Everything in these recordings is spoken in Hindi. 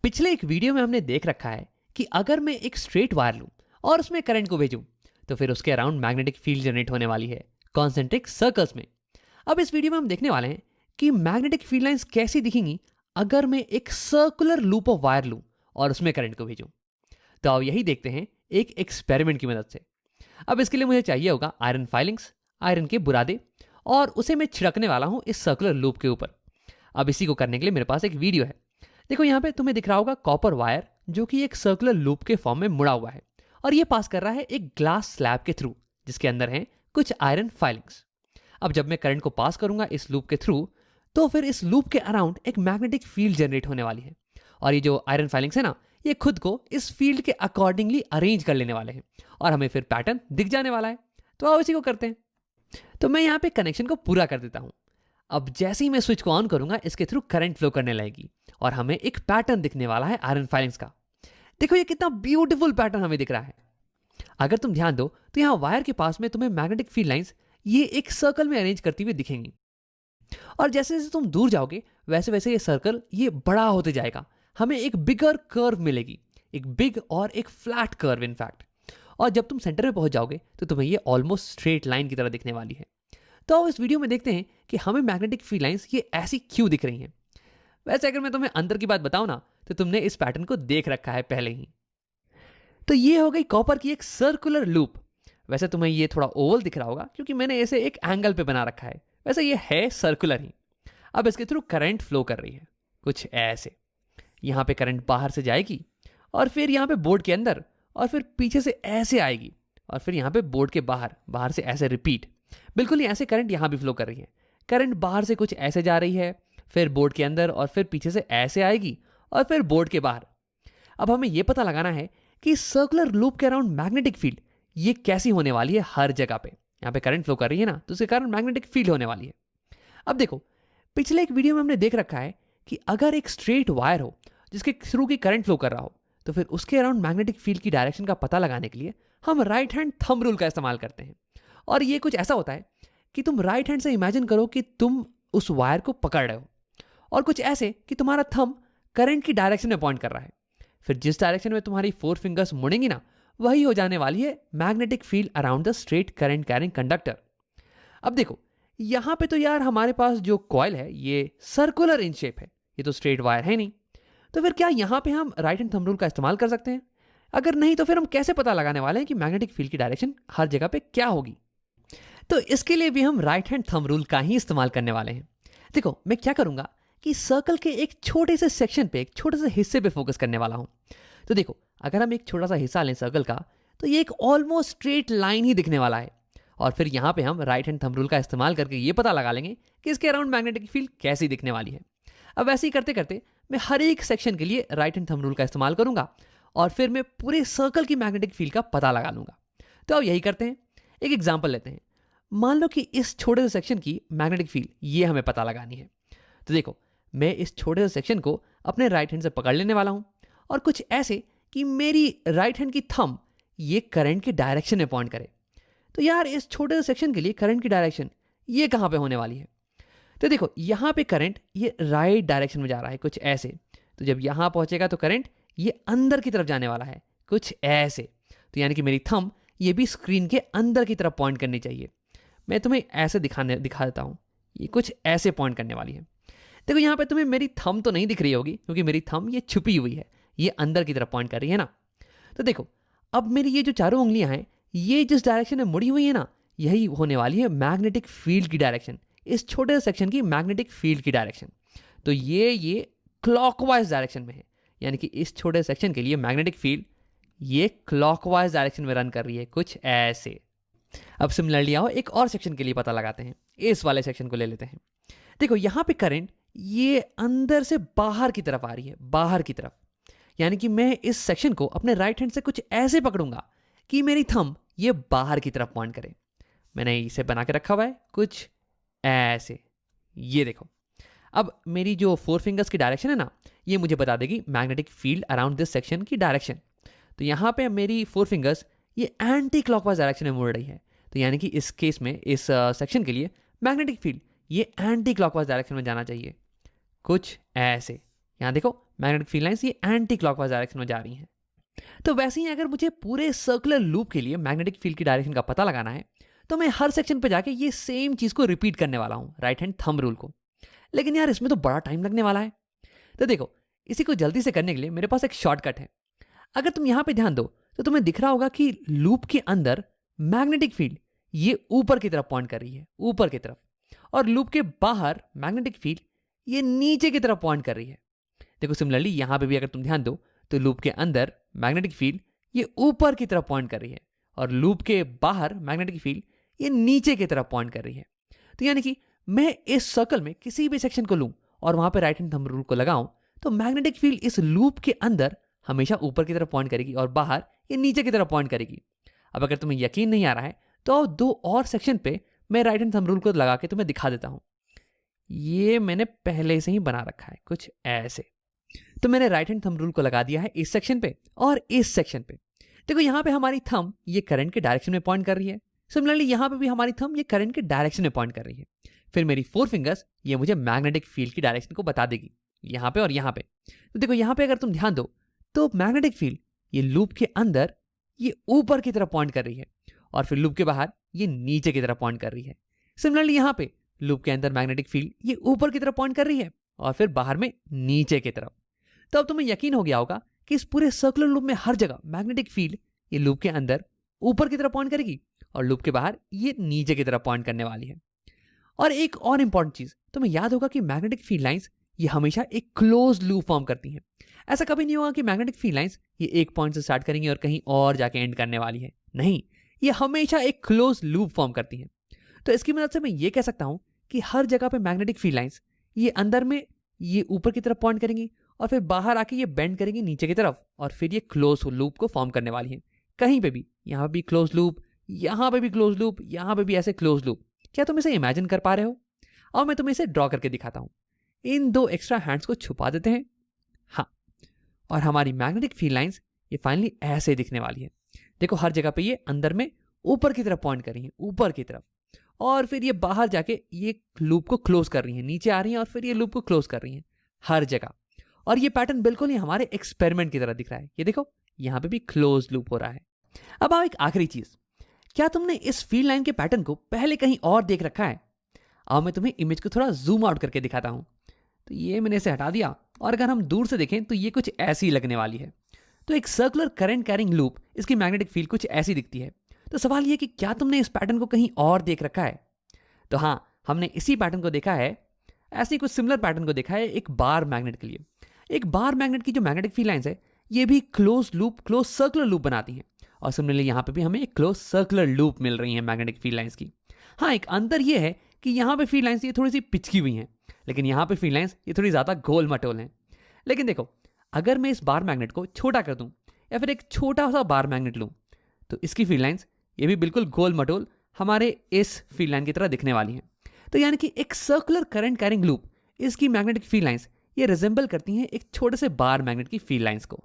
पिछले एक वीडियो में हमने देख रखा है कि अगर मैं एक स्ट्रेट वायर लूं और उसमें करंट को भेजूं तो फिर उसके अराउंड मैग्नेटिक फील्ड जनरेट होने वाली है कॉन्सेंट्रिक सर्कल्स में। अब इस वीडियो में हम देखने वाले हैं कि मैग्नेटिक फील्ड लाइंस कैसी दिखेंगी अगर मैं एक सर्कुलर लूप ऑफ वायर लूं और उसमें करंट को भेजूं। तो आओ यही देखते हैं एक एक्सपेरिमेंट की मदद से। अब इसके लिए मुझे चाहिए होगा आयरन फाइलिंग्स, आयरन के बुरादे, और उसे मैं छिड़कने वाला हूं इस सर्कुलर लूप के ऊपर। अब इसी को करने के लिए मेरे पास एक वीडियो है। देखो यहाँ पे तुम्हें दिख रहा होगा कॉपर वायर जो कि एक सर्कुलर लूप के फॉर्म में मुड़ा हुआ है और ये पास कर रहा है एक ग्लास स्लैब के थ्रू जिसके अंदर हैं कुछ आयरन फाइलिंग्स। अब जब मैं करंट को पास करूंगा इस लूप के थ्रू तो फिर इस लूप के अराउंड एक मैग्नेटिक फील्ड जनरेट होने वाली है और ये जो आयरन फाइलिंग्स है ना, ये खुद को इस फील्ड के अकॉर्डिंगली अरेंज कर लेने वाले हैं और हमें फिर पैटर्न दिख जाने वाला है। तो आओ इसी को करते हैं। तो मैं यहाँ पे कनेक्शन को पूरा कर देता हूँ। अब जैसे ही मैं स्विच को ऑन करूंगा इसके थ्रू करंट फ्लो करने लगेगी और हमें एक पैटर्न दिखने वाला है आयरन फाइलिंग्स का। देखो ये कितना ब्यूटीफुल पैटर्न हमें दिख रहा है। अगर तुम ध्यान दो तो यहाँ वायर के पास में तुम्हें मैग्नेटिक फील्ड लाइंस ये एक सर्कल में अरेंज करती हुई दिखेंगी और जैसे जैसे तुम दूर जाओगे वैसे वैसे ये सर्कल ये बड़ा होते जाएगा। हमें एक बिगर कर्व मिलेगी, एक बिग और एक फ्लैट कर्व इनफैक्ट। और जब तुम सेंटर में पहुंच जाओगे तो तुम्हें ये ऑलमोस्ट स्ट्रेट लाइन की तरह दिखने वाली है। तो अब इस वीडियो में देखते हैं कि हमें मैग्नेटिक फील्ड लाइंस ये ऐसी क्यों दिख रही हैं। वैसे अगर मैं तुम्हें अंदर की बात बताऊं ना तो तुमने इस पैटर्न को देख रखा है पहले ही। तो ये हो गई कॉपर की एक सर्कुलर लूप। वैसे तुम्हें ये थोड़ा ओवल दिख रहा होगा क्योंकि मैंने इसे एक एंगल पे बना रखा है। वैसे ये है सर्कुलर ही। अब इसके थ्रू करंट फ्लो कर रही है कुछ ऐसे। यहाँ पे करंट बाहर से जाएगी और फिर यहाँ पे बोर्ड के अंदर और फिर पीछे से ऐसे आएगी और फिर यहाँ पे बोर्ड के बाहर, बाहर से ऐसे रिपीट। बिल्कुल ही ऐसे करंट यहाँ भी फ्लो कर रही है। करंट बाहर से कुछ ऐसे जा रही है, फिर बोर्ड के अंदर और फिर पीछे से ऐसे आएगी और फिर बोर्ड के बाहर। अब हमें यह पता लगाना है कि सर्कुलर लूप के अराउंड मैग्नेटिक फील्ड ये कैसी होने वाली है। हर जगह पे यहाँ पे करंट फ्लो कर रही है ना, तो उसके कारण मैग्नेटिक फील्ड होने वाली है। अब देखो पिछले एक वीडियो में हमने देख रखा है कि अगर एक स्ट्रेट वायर हो जिसके थ्रू की करंट फ्लो कर रहा हो तो फिर उसके अराउंड मैग्नेटिक फील्ड की डायरेक्शन का पता लगाने के लिए हम राइट हैंड थंब रूल का इस्तेमाल करते हैं। और ये कुछ ऐसा होता है कि तुम राइट हैंड से इमेजिन करो कि तुम उस वायर को पकड़ रहे हो और कुछ ऐसे कि तुम्हारा थंब करंट की डायरेक्शन में पॉइंट कर रहा है। फिर जिस डायरेक्शन में तुम्हारी 4 फिंगर्स मुड़ेंगी ना, वही हो जाने वाली है magnetic field around the straight current carrying conductor. अब देखो यहां पे तो यार हमारे पास जो कॉइल है ये सर्कुलर इन शेप है, ये तो स्ट्रेट वायर है नहीं। तो फिर क्या यहां पे हम राइट हैंड थंब रूल का इस्तेमाल कर सकते हैं? अगर नहीं तो फिर हम कैसे पता लगाने वाले हैं कि मैग्नेटिक फील्ड की डायरेक्शन हर जगह पे क्या होगी? तो इसके लिए भी हम राइट हैंड थंब रूल का ही इस्तेमाल करने वाले हैं। देखो मैं क्या करूंगा कि सर्कल के एक छोटे से सेक्शन पे, एक छोटे से हिस्से पे फोकस करने वाला हूं। तो देखो अगर हम एक छोटा सा हिस्सा लें सर्कल का तो ये एक ऑलमोस्ट स्ट्रेट लाइन ही दिखने वाला है और फिर यहां पे हम राइट हैंड थंब रूल का इस्तेमाल करके ये पता लगा लेंगे कि इसके अराउंड मैग्नेटिक फील्ड कैसी दिखने वाली है। अब वैसे ही करते करते मैं हर एक सेक्शन के लिए राइट हैंड थंब रूल का इस्तेमाल करूंगा और फिर मैं पूरे सर्कल की मैग्नेटिक फील्ड का पता लगा लूंगा। तो अब यही करते हैं, एक एग्जांपल लेते हैं। मान लो कि इस छोटे से सेक्शन की मैग्नेटिक फील्ड ये हमें पता लगानी है। तो देखो मैं इस छोटे से सेक्शन को अपने राइट हैंड से पकड़ लेने वाला हूं और कुछ ऐसे कि मेरी राइट हैंड की थंब ये करंट की डायरेक्शन में पॉइंट करे। तो यार इस छोटे से सेक्शन के लिए करंट की डायरेक्शन ये कहां पे होने वाली है? तो देखो यहां पे करंट ये राइट डायरेक्शन में जा रहा है कुछ ऐसे। तो जब यहां पहुंचेगा तो करंट ये अंदर की तरफ जाने वाला है कुछ ऐसे। तो यानी कि मेरी थंब ये भी स्क्रीन के अंदर की तरफ पॉइंट करनी चाहिए। मैं तुम्हें ऐसे दिखा देता हूं, ये कुछ ऐसे पॉइंट करने वाली है। देखो यहाँ पे तुम्हें मेरी थंब तो नहीं दिख रही होगी क्योंकि मेरी थंब ये छुपी हुई है, ये अंदर की तरफ पॉइंट कर रही है ना। तो देखो अब मेरी ये जो चारों उंगलियां हैं ये जिस डायरेक्शन में मुड़ी हुई है ना, यही होने वाली है मैग्नेटिक फील्ड की डायरेक्शन, इस छोटे से सेक्शन की मैग्नेटिक फील्ड की डायरेक्शन। तो ये क्लॉकवाइज डायरेक्शन में है, यानी कि इस छोटे सेक्शन के लिए मैग्नेटिक फील्ड ये क्लॉकवाइज डायरेक्शन में रन कर रही है कुछ ऐसे। अब सिमिलरली आओ एक और सेक्शन के लिए पता लगाते हैं। इस वाले सेक्शन को ले लेते हैं। देखो यहाँ पे करंट ये अंदर से बाहर की तरफ आ रही है, बाहर की तरफ। यानी कि मैं इस सेक्शन को अपने राइट हैंड से कुछ ऐसे पकड़ूंगा कि मेरी थंब ये बाहर की तरफ पॉइंट करे। मैंने इसे बना के रखा हुआ है कुछ ऐसे, ये देखो। अब मेरी जो 4 फिंगर्स की डायरेक्शन है ना, ये मुझे बता देगी magnetic field around this section की डायरेक्शन। तो यहाँ पे मेरी 4 फिंगर्स ये एंटी क्लॉकवाइज डायरेक्शन में मुड़ रही है। तो यानी कि इस केस में इस सेक्शन के लिए मैग्नेटिक फील्ड ये एंटी क्लॉकवाइज डायरेक्शन में जाना चाहिए कुछ ऐसे। यहाँ देखो मैग्नेटिक फील्ड लाइंस ये एंटी क्लॉकवाइज डायरेक्शन में जा रही हैं। तो वैसे ही अगर मुझे पूरे सर्कुलर लूप के लिए मैग्नेटिक फील्ड की डायरेक्शन का पता लगाना है तो मैं हर सेक्शन पे जाके ये सेम चीज को रिपीट करने वाला हूँ, राइट हैंड थंब रूल को। लेकिन यार इसमें तो बड़ा टाइम लगने वाला है। तो देखो, इसी को जल्दी से करने के लिए मेरे पास एक शॉर्टकट है। अगर तुम यहां पे ध्यान दो तो तुम्हें दिख रहा होगा कि लूप के अंदर मैग्नेटिक फील्ड ये ऊपर की तरफ पॉइंट कर रही है, ऊपर की तरफ, और लूप के बाहर मैग्नेटिक फील्ड ये नीचे की तरफ पॉइंट कर रही है। देखो सिमिलरली यहां पे भी अगर तुम ध्यान दो तो लूप के अंदर मैग्नेटिक फील्ड ये ऊपर की तरफ पॉइंट कर रही है और लूप के बाहर मैग्नेटिक फील्ड ये नीचे की तरफ पॉइंट कर रही है। तो यानी कि मैं इस सर्कल में किसी भी सेक्शन को लूं और वहां पे राइट हैंड थंब रूल को लगाऊं तो मैग्नेटिक फील्ड इस लूप के अंदर हमेशा ऊपर की तरफ पॉइंट करेगी और बाहर ये नीचे की तरफ पॉइंट करेगी। अब अगर तुम्हें यकीन नहीं आ रहा है तो अब दो और सेक्शन पे मैं राइट हैंड थंब रूल को लगा के तुम्हें दिखा देता हूं। ये मैंने पहले से ही बना रखा है कुछ ऐसे। तो मैंने राइट हैंड थंब रूल को लगा दिया है इस सेक्शन पे और इस सेक्शन पे। देखो यहां पे हमारी थंब ये करंट के डायरेक्शन में पॉइंट कर रही है। सिमिलरली यहां पे भी हमारी थंब ये करंट के डायरेक्शन में पॉइंट कर रही है। फिर मेरी 4 फिंगर्स ये मुझे मैग्नेटिक फील्ड की डायरेक्शन को बता देगी, यहां पे और यहां पे। तो देखो यहां पे अगर तुम ध्यान दो तो मैग्नेटिक फील्ड ये लूप के अंदर ये ऊपर की तरफ पॉइंट कर रही है और फिर लूप के बाहर ये नीचे की तरफ पॉइंट कर रही है। सिमिलरली यहां पे लूप के अंदर मैग्नेटिक फील्ड ये ऊपर की तरफ पॉइंट कर रही है और फिर बाहर में नीचे की तरफ। तो अब तुम्हें यकीन हो गया होगा कि इस पूरे सर्कुलर लूप में हर जगह मैग्नेटिक फील्ड ये लूप के अंदर ऊपर की तरफ पॉइंट करेगी और लूप के बाहर ये नीचे की तरफ पॉइंट करने वाली है। और एक और इंपॉर्टेंट चीज तुम्हें याद होगा कि मैग्नेटिक फील्ड लाइंस ये हमेशा एक क्लोज लूप फॉर्म करती हैं। ऐसा कभी नहीं होगा कि मैग्नेटिक फील्ड लाइंस ये एक पॉइंट से स्टार्ट करेंगी और कहीं और जाके एंड करने वाली है। नहीं, ये हमेशा एक क्लोज लूप फॉर्म करती हैं। तो इसकी मदद से मैं ये कह सकता हूं कि हर जगह पे मैग्नेटिक फील्ड लाइंस ये अंदर में ये ऊपर की तरफ पॉइंट करेंगी और फिर बाहर आके ये बेंड करेंगी नीचे की तरफ और फिर ये क्लोज लूप को फॉर्म करने वाली है। कहीं पे भी, यहां भी क्लोज लूप, यहां पे भी क्लोज लूप, यहां पे भी ऐसे क्लोज लूप। क्या तुम इसे इमेजिन कर पा रहे हो? और मैं तुम्हें इसे ड्रॉ करके दिखाता हूं। इन दो एक्स्ट्रा हैंड्स को छुपा देते हैं। हाँ, और हमारी मैग्नेटिक फील्ड लाइंस ये फाइनली ऐसे दिखने वाली है। देखो हर जगह पे ये अंदर में ऊपर की तरफ पॉइंट कर रही है, ऊपर की तरफ, और फिर ये बाहर जाके ये लूप को क्लोज कर रही है, नीचे आ रही है और फिर ये लूप को क्लोज कर रही है हर जगह। और ये पैटर्न बिल्कुल ही हमारे एक्सपेरिमेंट की तरह दिख रहा है। ये देखो यहां पे भी क्लोज लूप हो रहा है। अब आओ एक आखिरी चीज, क्या तुमने इस फील्ड लाइन के पैटर्न को पहले कहीं और देख रखा है? आओ मैं तुम्हें इमेज को थोड़ा जूम आउट करके दिखाता हूं। तो ये मैंने इसे हटा दिया और अगर हम दूर से देखें तो ये कुछ ऐसी लगने वाली है। तो एक सर्कुलर करंट कैरिंग लूप, इसकी मैग्नेटिक फील्ड कुछ ऐसी दिखती है। तो सवाल ये कि क्या तुमने इस पैटर्न को कहीं और देख रखा है? तो हाँ, हमने इसी पैटर्न को देखा है, ऐसी कुछ सिमिलर पैटर्न को देखा है एक बार मैग्नेट के लिए। एक बार मैग्नेट की जो मैग्नेटिक फील्ड लाइंस है ये भी close loop, close circular loop बनाती हैं और सिमिलरली यहाँ पे भी हमें एक क्लोज सर्कुलर लूप मिल रही है मैग्नेटिक फील्ड लाइंस की। हाँ, एक अंतर ये है कि यहाँ पे फील्ड लाइंस ये थोड़ी सी पिचकी हुई हैं, लेकिन यहाँ पे फील्ड लाइंस ये थोड़ी ज़्यादा गोल मटोल हैं। लेकिन देखो, अगर मैं इस बार मैग्नेट को छोटा कर दूँ या फिर एक छोटा सा बार मैग्नेट लूँ तो इसकी फील्ड लाइंस ये भी बिल्कुल गोल मटोल हमारे इस फील्ड लाइन की तरह दिखने वाली हैं। तो यानी कि एक सर्कुलर करंट कैरिंग लूप, इसकी मैग्नेटिक फील्ड लाइंस ये रिजेंबल करती हैं एक छोटे से बार मैग्नेट की फील्ड लाइंस को।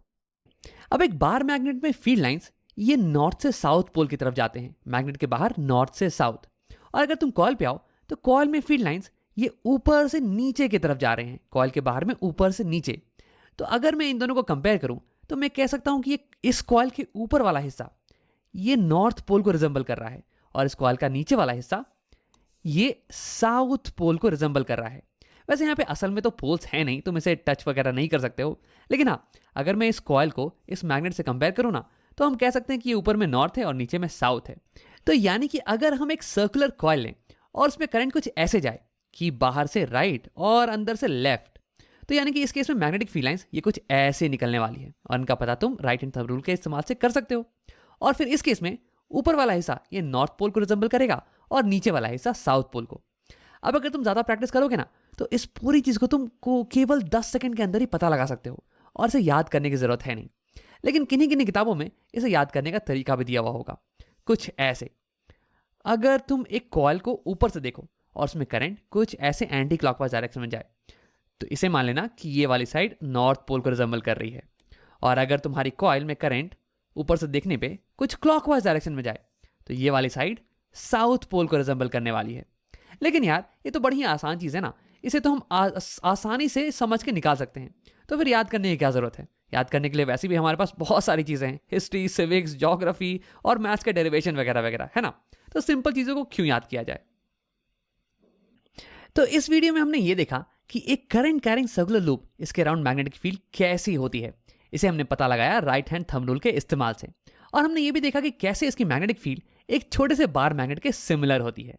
अब एक बार मैग्नेट में फील्ड लाइंस ये नॉर्थ से साउथ पोल की तरफ जाते हैं, मैग्नेट के बाहर नॉर्थ से साउथ। और अगर तुम कॉइल पे आओ तो कॉइल में फील्ड लाइंस ये ऊपर से नीचे की तरफ जा रहे हैं, कॉइल के बाहर में ऊपर से नीचे। तो अगर मैं इन दोनों को कंपेयर करूं तो मैं कह सकता हूं कि ये इस कॉइल के ऊपर वाला हिस्सा ये नॉर्थ पोल को रिजेंबल कर रहा है और इस कॉइल का नीचे वाला हिस्सा ये साउथ पोल को रिजेंबल कर रहा है। वैसे यहाँ पे असल में तो पोल्स है नहीं, तुम इसे टच वगैरह नहीं कर सकते हो, लेकिन हाँ, अगर मैं इस कॉइल को इस मैग्नेट से कंपेयर करूँ ना तो हम कह सकते हैं कि ये ऊपर में नॉर्थ है और नीचे में साउथ है। तो यानी कि अगर हम एक सर्कुलर कॉइल लें और उसमें करंट कुछ ऐसे जाए कि बाहर से राइट और अंदर से लेफ्ट, तो यानी कि इस केस में मैग्नेटिक फील्ड लाइंस ये कुछ ऐसे निकलने वाली है और इनका पता तुम राइट हैंड थंब रूल के इस्तेमाल से कर सकते हो। और फिर इस केस में ऊपर वाला हिस्सा ये नॉर्थ पोल को रिजेंबल करेगा और नीचे वाला हिस्सा साउथ पोल को। अब अगर तुम ज्यादा प्रैक्टिस करोगे ना तो इस पूरी चीज को तुमको केवल 10 सेकंड के अंदर ही पता लगा सकते हो और इसे याद करने की जरूरत है नहीं। लेकिन किन्हीं किन्हीं किताबों में इसे याद करने का तरीका भी दिया हुआ होगा कुछ ऐसे। अगर तुम एक कॉइल को ऊपर से देखो और उसमें करंट कुछ ऐसे एंटी क्लॉकवाइज डायरेक्शन में जाए तो इसे मान लेना कि ये वाली साइड नॉर्थ पोल को रिजेंबल कर रही है। और अगर तुम्हारी कॉइल में करंट ऊपर से देखने पे कुछ क्लॉकवाइज डायरेक्शन में जाए तो ये वाली साइड साउथ पोल को रिजेंबल करने वाली है। लेकिन यार ये तो बड़ी आसान चीज़ है ना, इसे तो हम आसानी से समझ के निकाल सकते हैं। तो फिर याद करने की क्या ज़रूरत है? याद करने के लिए वैसे भी हमारे पास बहुत सारी चीज़ें हैं, हिस्ट्री, सिविक्स, ज्योग्राफी और मैथ्स के डेरिवेशन वगैरह वगैरह, है ना? तो सिंपल चीज़ों को क्यों याद किया जाए? तो इस वीडियो में हमने ये देखा कि एक करंट कैरिंग सर्कुलर लूप, इसके अराउंड मैग्नेटिक फील्ड कैसी होती है। इसे हमने पता लगाया राइट हैंड थंब रूल के इस्तेमाल से। और हमने ये भी देखा कि कैसे इसकी मैग्नेटिक फील्ड एक छोटे से बार मैग्नेट के सिमिलर होती है।